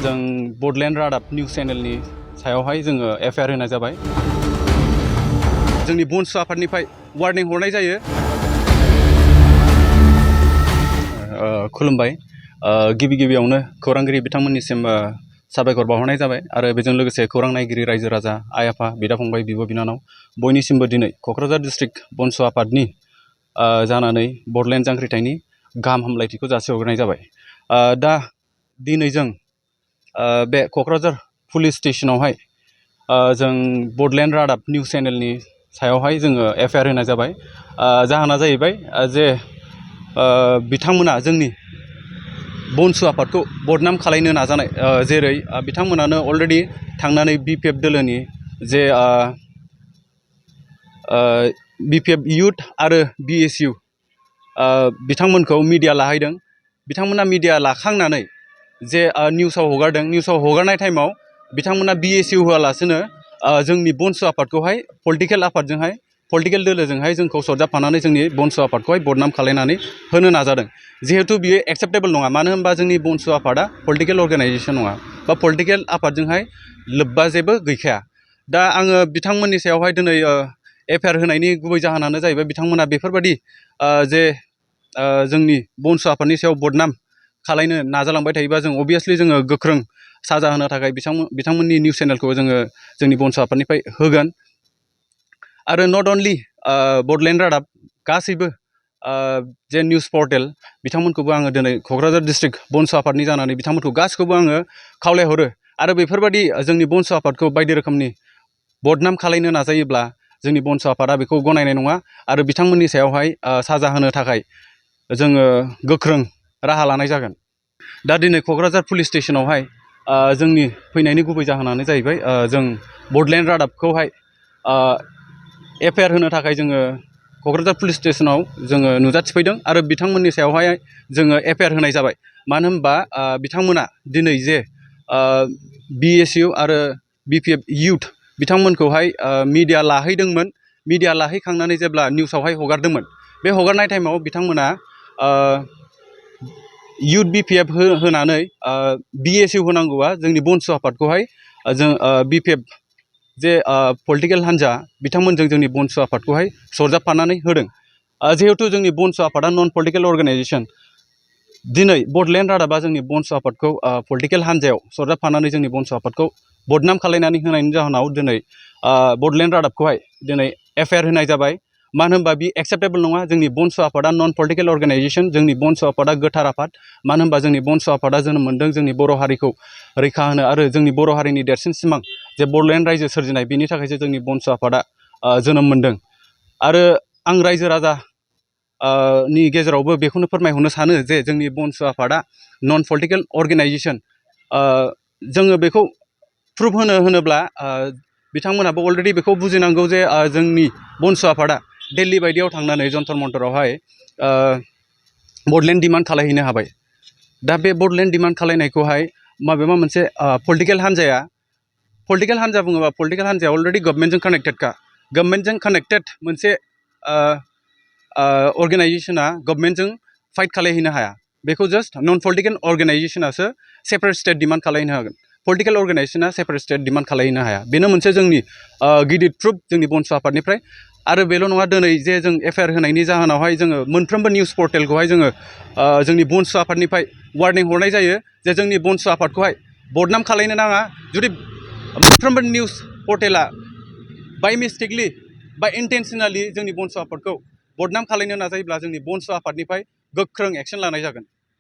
जों बडलेण्ड रादाब निउस चेनेलनि सायावहाय जोङो FIR होनाय जाबाय। जोंनि BoNSU आफादनिफ्राय वार्निं हरनाय जायो। खुलुमबाय। गिबियावनो खौरांगिरि बिथांमोननिसिम साबायखर बावहरनाय जाबाय आरो बेजों लोगोसे खौरां नायगिरि रायजो राजा आइ आफा बिदा फंबाय बिब' बिनानाव बयनिसिमबो दिनै क'क्राझार डिस्ट्रिक्ट BoNSU आफादनि जानानै बडलेण्ड जांख्रिथायनि गाहाम हामलायथिखौ जासिहरनाय जाबाय। दा दिनै जों बे क'क्राझार पुलिस स्टेशनावहाय जों बडलेण्ड रादाब निउस चेनेलनि सायावहाय जोङो FIR होनाय जाबाय। जाहोना जाहैबाय जे बिथांमोना जोंनि BoNSU आफादखौ बदनाम खालायनो नाजानाय, जेरै बिथांमोनानो अलरेडि थांनानै BPF दोलोनि जे BPF इउथ आरो BSU बिथांमोनखौ मिडिया लाहैदों। बिथांमोना मिडिया लाखांनानै जे निउसाव हगारदों, निउसाव हगारनाय टाइमाव बिथांमोना BSU होआलासिनो जोंनि BoNSU आफादखौहाय पलिटिकेल दोलोजोंहाय जोंखौ सरजाबफानानै जोंनि BoNSU आफादखौहाय बदनाम खालायनानै होनो नाजादों। जिहेतु बियो एक्सेप्टेबल नङा, मानो होनबा जोंनि BoNSU आफादा पलिटिकेल अर्गेनाइजेसन नङा बा पलिटिकेल आफादजोंहाय लोब्बा जेबो गैखाया। दा आङो बिथांमोननि सायावहाय दिनै FIR होनायनि गुबै जाहोनानो जाहैबाय बिथांमोना बेफोरबायदि जे जोंनि BoNSU आफादनि सायाव बदनाम खालायनो नाजालांबाय थायोबा जों अबियासलि जोङो गोख्रों साजा होनो थाखाय बिथांमोननि निउस चेनेलखौ जोङो जोंनि BoNSU आफादनिफ्राय होगोन। आरो नट अनलि बडलेण्ड रादाब, गासैबो जे निउस पर्टेल बिथांमोनखौबो आङो दिनै क'क्राझार डिस्ट्रिक्ट BoNSU आफादनि जानानै बिथांमोनखौ गासैखौबो आङो खावलायहरो। आरो बेफोरबायदि जोंनि BoNSU आफादखौ बायदि रोखोमनि बदनाम खालायनो नाजायोब्ला जोंनि BoNSU आफादा बेखौ गनायनाय नङा आरो बिथांमोननि सायावहाय साजा होनो थाखाय जोङो गोख्रों राहा लानाय जागोन। दा दिनै क'क्राझार पुलिस स्टेशनावहाय जोंनि फैनायनि गुबै जाहोनानो जाहैबाय जों बडलेण्ड रादाबखौहाय FIR होनो थाखाय जोङो क'क्राझार पुलिस स्टेशनाव जोङो नुजाथिफैदों आरो बिथांमोननि सायावहाय जोङो FIR होनाय जाबाय। मानो होनबा बिथांमोना दिनै जे BSU आरो BPF इउथ बिथांमोनखौहाय मिडिया लाहैदोंमोन। मिडिया लाहैखांनानै जेब्ला निउसावहाय हगारदोंमोन, बे हगारनाय टाइमाव बिथांमोना इउथ BPF होनानै BSU होनांगौआ जोंनि BoNSU आफादखौहाय जों BPF जे पलिटिकेल हान्जा बिथांमोनजों जोंनि BoNSU आफादखौहाय सरजाबफानानै होदों। जिहेतु जोंनि BoNSU आफादा नन पलिटिकेल अर्गेनाइजेसन, दिनै बडलेण्ड रादाबा जोंनि BoNSU आफादखौ पलिटिकेल हान्जायाव सरजाबफानानै जोंनि BoNSU आफादखौ बदनाम खालायनानै होनायनि जाहोनाव दिनै बडलेण्ड रादाबखौहाय दिनै FIR होनाय जाबाय। मानो होनबा बि एक्सेप्टेबल नङा। जोंनि BoNSU आफादा नन पलिटिकेल अर्गेनाइजेसन, जोंनि BoNSU आफादा गोथार आफाद। मानो होनबा जोंनि BoNSU आफादा जोनोम मोन्दों जोंनि बर' हारिखौ रैखा होनो आरो जोंनि बर' हारिनि देरसिन सिमां जे बडलेण्ड रायजो सोरजिनाय, बेनि थाखायसो जोंनि BoNSU आफादा जोनोम मोन्दों। आरो आं रायजो राजा नि गेजेरावबो बेखौनो फोरमायहरनो सानो जे जोंनि BoNSU आफादा नन पलिटिकेल अर्गेनाइजेसन। जोङो बेखौ प्रुफ होनोब्ला बिथांमोनाबो अलरेडि बेखौ बुजिनांगौ जे जोंनि BoNSU आफादा दिल्ली बायदियाव थांनानै जन्तर मन्तरावहाय बडलेण्ड डिमान्ड खालायहैनो हाबाय। दा बे बडलेण्ड डिमान्ड खालायनायखौहाय माबेबा मोनसे पलिटिकेल हान्जा बुङोबा पलिटिकेल हान्जाया अलरेडि गभर्नमेन्टजों कानेक्टेडखा। गभर्नमेन्टजों कानेक्टेड मोनसे अर्गेनाइजेसना गभर्नमेन्टजों फाइट खालायहैनो हाया। बेखौ जास्ट नन पलिटिकेल अर्गेनाइजेसनासो सेपारेट स्टेट डिमान्ड खालायहैनो हागोन। पलिटिकेल अर्गेनाइजेसना सेपारेट स्टेट डिमान्ड खालायहैनो हाया। बेनो मोनसे जोंनि गिदिर प्रुफ जोंनि BoNSU आफादनिफ्राय। आरो बेल' नङा, दिनै जे जों FIR होनायनि जाहोनावहाय जोङो मोनफ्रोमबो निउस पर्टेलखौहाय जोङो जोंनि BoNSU आफादनिफ्राय वार्निं हरनाय जायो जे जोंनि BoNSU आफादखौहाय बदनाम खालायनो नाङा। जुदि मोनफ्रोमबो निउस पर्टेला बाय मिस्टेकलि बा इन्टेन्सनेलि जोंनि BoNSU आफादखौ बदनाम खालायनो नाजायोब्ला जोंनि BoNSU आफादनिफ्राय गोख्रों एक्सन लानाय जागोन।